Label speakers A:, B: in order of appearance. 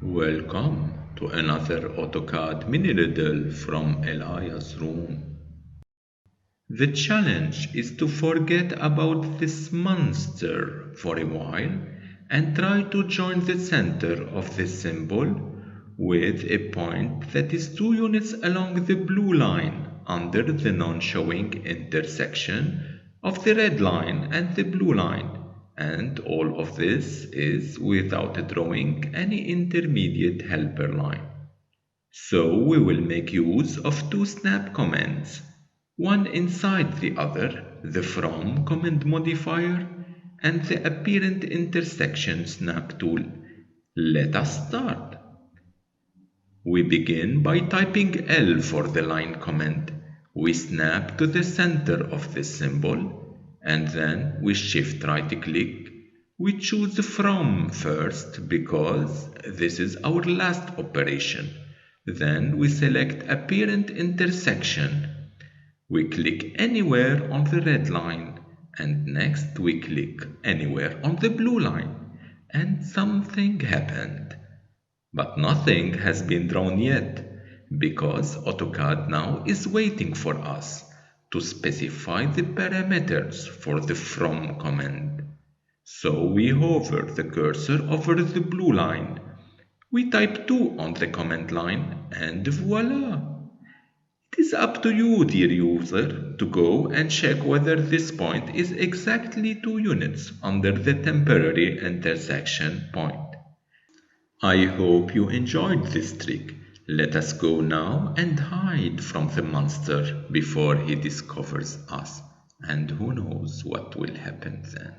A: Welcome to another AutoCAD mini riddle from Elias' room. The challenge is to forget about this monster for a while and try to join the center of the symbol with a point that is 2 units along the blue line under the non-showing intersection of the red line and the blue line. And all of this is without drawing any intermediate helper line. So we will make use of two snap commands, one inside the other, the from command modifier and the apparent intersection snap tool. Let us start. We begin by typing L for the line command. We snap to the center of the symbol and then we shift right click. We choose from first because this is our last operation. Then we select apparent intersection. We click anywhere on the red line and next we click anywhere on the blue line and something happened. But nothing has been drawn yet because AutoCAD now is waiting for us to specify the parameters for the from command. So we hover the cursor over the blue line. We type 2 on the command line and voila! It is up to you, dear user, to go and check whether this point is exactly 2 units under the temporary intersection point. I hope you enjoyed this trick. Let us go now and hide from the monster before he discovers us. And who knows what will happen then.